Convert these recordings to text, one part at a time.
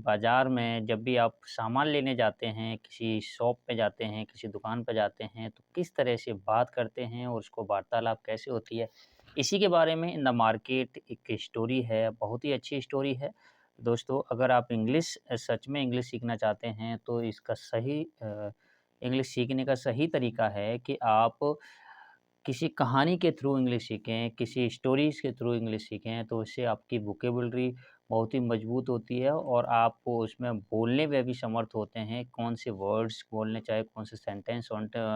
बाज़ार में जब भी आप सामान लेने जाते हैं, किसी शॉप पे जाते हैं, किसी दुकान पे जाते हैं, तो किस तरह से बात करते हैं और उसको वार्तालाप कैसे होती है, इसी के बारे में इन द मार्केट एक स्टोरी है, बहुत ही अच्छी स्टोरी है। दोस्तों, अगर आप सच में इंग्लिश सीखना चाहते हैं, तो इसका सही इंग्लिश सीखने का सही तरीका है कि आप किसी कहानी के थ्रू इंग्लिश सीखें, किसी स्टोरीज़ के थ्रू इंग्लिश सीखें, तो इससे आपकी वोकैब्युलरी बहुत ही मजबूत होती है और आप उसमें बोलने में भी समर्थ होते हैं। कौन से वर्ड्स बोलने चाहिए, कौन से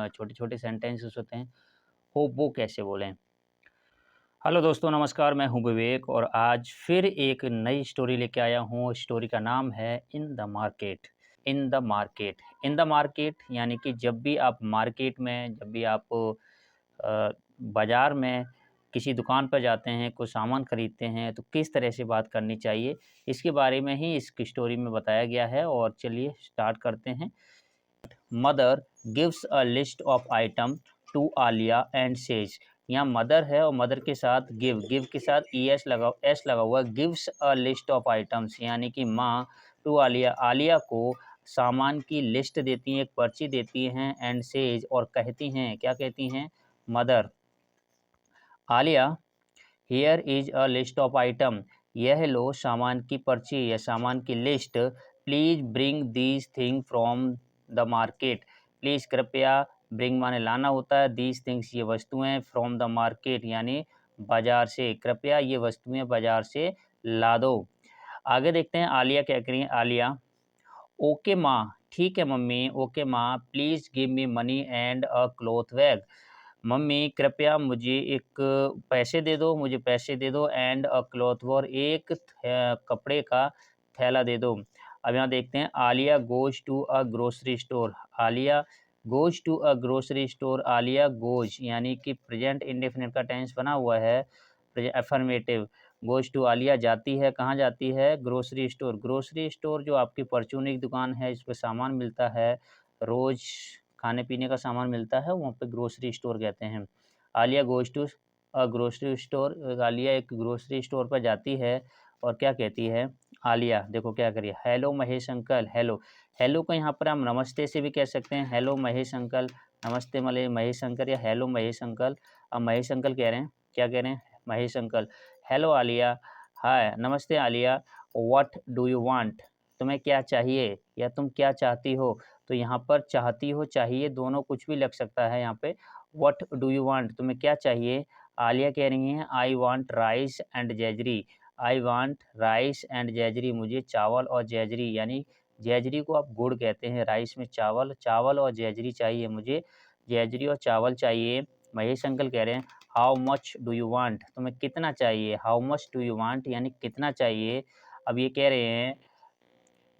छोटे-छोटे सेंटेंसेस होते हैं, वो कैसे बोलें। हेलो दोस्तों, नमस्कार, मैं हूँ विवेक और आज फिर एक नई स्टोरी लेके आया हूँ। स्टोरी का नाम है in the market. In the market in the market यानी कि जब भी आप बाज़ार में किसी दुकान पर जाते हैं, कुछ सामान खरीदते हैं, तो किस तरह से बात करनी चाहिए, इसके बारे में ही इस स्टोरी में बताया गया है और चलिए स्टार्ट करते हैं। Mother gives a list of item to Alia and says. यहाँ मदर है और मदर के साथ गिव के साथ एस लगा हुआ है। Gives a list of items यानी कि माँ टू आलिया को सामान की लिस्ट देती हैं, एक पर्ची देती हैं। एंड सेज और कहती हैं, क्या कहती हैं? Mother, Alia, here is a list of item. यह लो सामान की पर्ची या सामान की list. Please bring these thing from the market. Please कृपया, ब्रिंग माने लाना होता है, दीज थिंग्स ये वस्तुएं, फ्रॉम द मार्केट यानी बाजार से, कृपया ये वस्तुएं बाजार से ला दो। आगे देखते हैं आलिया क्या कह रही है। आलिया, ओके माँ, ठीक है मम्मी, ओके माँ, please give me money and a cloth bag. Mummy कृपया मुझे एक पैसे दे दो, मुझे पैसे दे दो। एंड अ क्लॉथ और एक कपड़े का थैला दे दो। अब यहाँ देखते हैं Alia goes to a grocery store. Alia goes to a grocery store. Alia goes यानी कि प्रेजेंट इंडेफिनिट का टेंस बना हुआ है, अफर्मेटिव। गोज टू, आलिया जाती है, कहाँ जाती है? Grocery store. ग्रोसरी स्टोर जो आपकी परचून की दुकान है, इस पे सामान मिलता है, रोज़ खाने पीने का सामान मिलता है, वहाँ पे ग्रोसरी स्टोर कहते हैं। Alia goes to a grocery store. Alia एक ग्रोसरी स्टोर पर जाती है और क्या कहती है? आलिया देखो क्या करिए, hello Mahesh uncle. Hello, hello को यहाँ पर हम नमस्ते से भी कह सकते हैं। हेलो महेश अंकल, नमस्ते महेश अंकल या हेलो महेश अंकल। अब महेश अंकल कह रहे हैं, क्या कह रहे हैं? महेश अंकल, हेलो आलिया, हाय, नमस्ते Alia, what do you want? तुम्हें क्या चाहिए या तुम क्या चाहती हो? तो यहाँ पर चाहती हो, चाहिए, दोनों कुछ भी लग सकता है यहाँ पे। व्हाट डू यू वांट, तुम्हें क्या चाहिए? आलिया कह रही हैं, I want rice and jaggery. I want rice and jaggery, मुझे चावल और जैजरी यानी जैजरी को आप गुड़ कहते हैं, राइस में चावल, चावल और जैजरी चाहिए मुझे, जैजरी और चावल चाहिए। महेश अंकल कह रहे हैं, how much do you want, तुम्हें कितना चाहिए? How much do you want यानी कितना चाहिए। अब ये कह रहे हैं,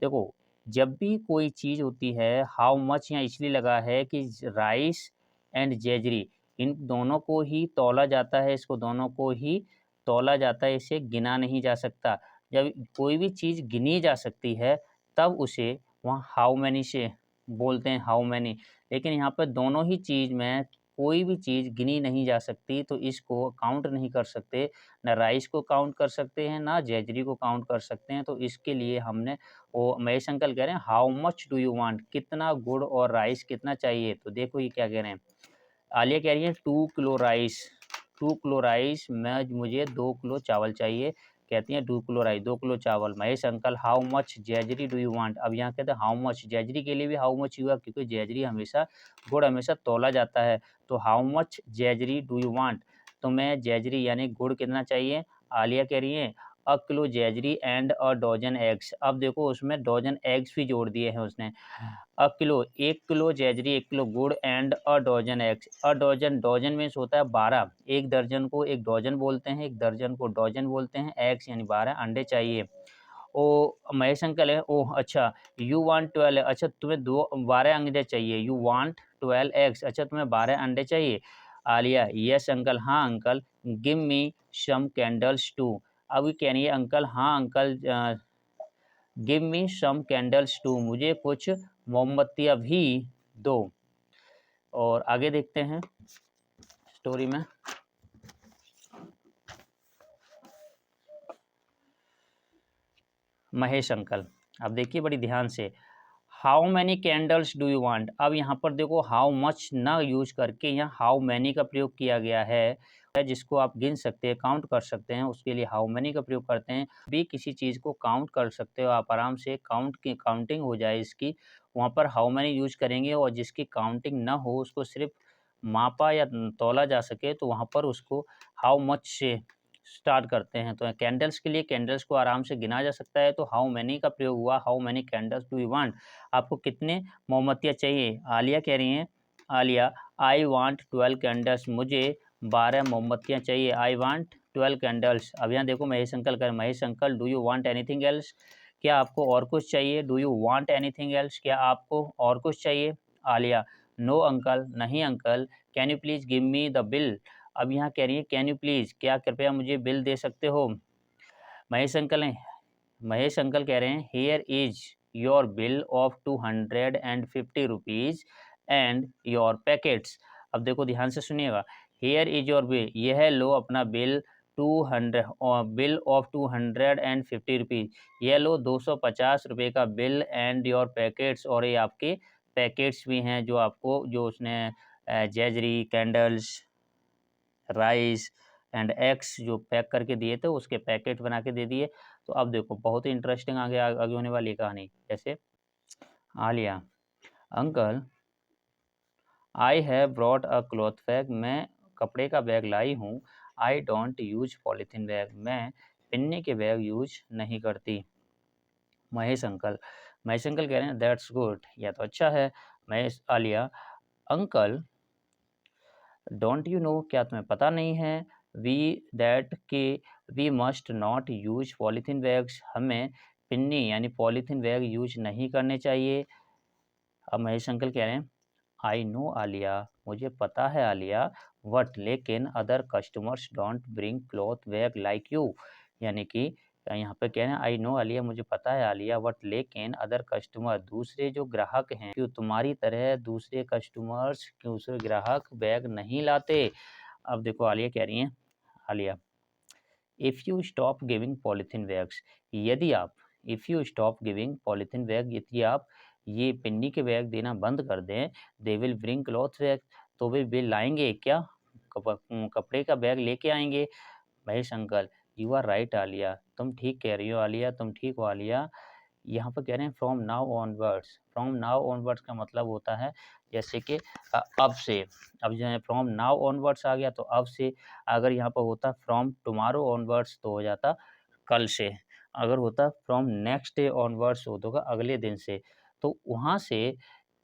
देखो, जब भी कोई चीज़ होती है, हाउ मच यहाँ इसलिए लगा है कि राइस एंड जैजरी, इन दोनों को ही तौला जाता है, इसको दोनों को ही तौला जाता है, इसे गिना नहीं जा सकता। जब कोई भी चीज़ गिनी जा सकती है, तब उसे वहाँ हाउ मैनी से बोलते हैं, हाउ मैनी। लेकिन यहाँ पर दोनों ही चीज़ में कोई भी चीज़ गिनी नहीं जा सकती, तो इसको काउंट नहीं कर सकते। ना राइस को काउंट कर सकते हैं, ना जैजरी को काउंट कर सकते हैं। तो इसके लिए हमने, वो महेश अंकल कह रहे हैं, how much do you want, कितना गुड़ और राइस कितना चाहिए? तो देखो ये क्या कह रहे हैं। आलिया कह रही है 2 किलो राइस, 2 किलो राइस, मुझे 2 किलो चावल चाहिए। कहती हैं 2 किलो राइस, 2 किलो चावल। Mahesh uncle, how much jaggery do you want. अब यहाँ कहते हैं हाउ मच, जैजरी के लिए भी हाउ मच हुआ, क्योंकि जैजरी हमेशा, गुड़ हमेशा तौला जाता है। तो how much jaggery do you want, तुम्हें जैजरी यानी गुड़ कितना चाहिए? आलिया कह रही है, a kilo jaggery and a dozen eggs. अब देखो उसमें डज़न एग्स भी जोड़ दिए हैं उसने। अ किलो, 1 किलो जैजरी, 1 किलो गुड़ and a dozen eggs. A dozen, dozen means होता है 12, एक दर्जन को एक डज़न बोलते हैं, एक दर्जन को डज़न बोलते हैं। एग्स यानी 12 अंडे चाहिए। ओ महेश अंकल है, ओह अच्छा, यू वांट 12, अच्छा तुम्हें 12 अंडे चाहिए। यू वांट 12 एग्स, अच्छा तुम्हें 12 अंडे चाहिए। आलिया, यस अंकल, हाँ uncle, give me some candles too. अब ये कह रही है, अंकल, हाँ uncle, give me some candles too, मुझे कुछ मोमबत्तियाँ भी दो। और आगे देखते हैं स्टोरी में। महेश अंकल, अब देखिए बड़ी ध्यान से, how many candles do you want. अब यहाँ पर देखो हाउ मच ना यूज करके यहाँ हाउ मैनी का प्रयोग किया गया है, जिसको आप गिन सकते हैं, काउंट कर सकते हैं, उसके लिए हाउ मैनी का प्रयोग करते हैं। भी किसी चीज़ को काउंट कर सकते हो आप आराम से, काउंटिंग हो जाए इसकी, वहाँ पर हाउ मैनी यूज करेंगे। और जिसकी काउंटिंग ना हो, उसको सिर्फ मापा या तौला जा सके, तो वहाँ पर उसको हाउ मच से स्टार्ट करते हैं। तो कैंडल्स के लिए कैंडल्स को आराम से गिना जा सकता है, तो हाउ मैनी का प्रयोग हुआ, how many candles do you want. आपको कितने मोमबत्तियाँ चाहिए? आलिया कह रही हैं, आलिया, आई वांट 12 कैंडल्स, मुझे 12 मोमबत्तियाँ चाहिए। I want 12 candles. अब यहाँ देखो महेश अंकल कह रहे हैं, Mahesh uncle do you want anything else, क्या आपको और कुछ चाहिए? Do you want anything else, क्या आपको और कुछ चाहिए? आलिया, नो अंकल, नहीं uncle. Can you please give me the bill. अब यहाँ कह रही है कैन यू प्लीज़, क्या कृपया मुझे बिल दे सकते हो? महेश अंकल हैं, महेश अंकल कह रहे हैं, here is your bill of 250 rupees and your packets. अब देखो ध्यान से सुनिएगा, हियर इज योर बिल, यह लो अपना बिल, 200 बिल ऑफ 250 रुपीज़, यह लो 250 रुपये का बिल, एंड योर पैकेट्स, और ये आपके पैकेट्स भी हैं जो आपको, जो उसने जैजरी, कैंडल्स, राइस एंड एग्स जो पैक करके दिए थे, उसके पैकेट बना के दे दिए। तो अब देखो बहुत ही इंटरेस्टिंग आगे आगे होने वाली है कहानी। जैसे Alia, uncle, I have brought a cloth bag, मैं कपड़े का बैग लाई हूँ। I don't use polythene bag, मैं पिन्नी के बैग यूज नहीं करती। महेश अंकल, महेश अंकल कह रहे हैं दैट्स गुड, यह तो अच्छा है। Mahesh, Alia, uncle, don't you know, क्या तुम्हें पता नहीं है, वी दैट कि we must not use polythene bags, हमें पिन्नी यानी पॉलीथीन बैग यूज नहीं करने चाहिए। अब महेश अंकल कह रहे हैं, आई नो आलिया, मुझे पता है आलिया, बट लेकिन other customers don't bring cloth bag like you, यानी कि यहाँ पे कह रहे हैं आई नो आलिया, मुझे पता है आलिया, बट लेकिन अदर कस्टमर, दूसरे जो ग्राहक हैं, क्यों तुम्हारी तरह दूसरे कस्टमर्स, दूसरे ग्राहक बैग नहीं लाते। अब देखो आलिया कह रही हैं, Alia, if you stop giving polythene bags, यदि आप, if you stop giving polythene bag, यदि आप ये पिन्नी के बैग देना बंद कर दें, they will bring cloth bag, तो वे लाएंगे क्या, कपड़े का बैग लेके आएंगे। Mahesh uncle, you are right Alia, तुम ठीक कह रही हो आलिया, तुम ठीक हो आलिया। यहाँ पर कह रहे हैं from now onwards, from now onwards का मतलब होता है जैसे कि अब से, अब जो है फ्रॉम नाउ ऑनवर्ड्स आ गया तो अब से, अगर यहाँ पर होता फ्रॉम टुमारो ऑनवर्ड्स तो हो जाता कल से, अगर होता फ्रॉम नेक्स्ट डे ऑनवर्ड्स हो तो होगा अगले दिन से। तो वहाँ से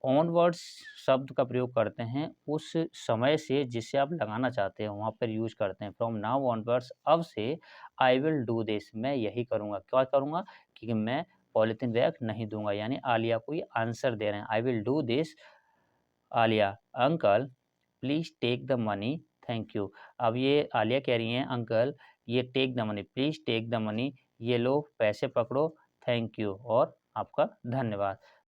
ऑनवर्ड्स शब्द का प्रयोग करते हैं उस समय से जिसे आप लगाना चाहते हैं, वहाँ पर यूज करते हैं। फ्रॉम नाउ ऑनवर्ड्स, अब से, आई विल डू दिस, मैं यही करूँगा, क्या करूँगा, कि मैं पॉलीथीन बैग नहीं दूंगा, यानी आलिया को ये आंसर दे रहे हैं, I will do this. Alia, uncle, please take the money, thank you. अब ये आलिया कह रही हैं अंकल, ये take the money, please take the money, ये लो पैसे पकड़ो, थैंक यू, और आपका धन्यवाद।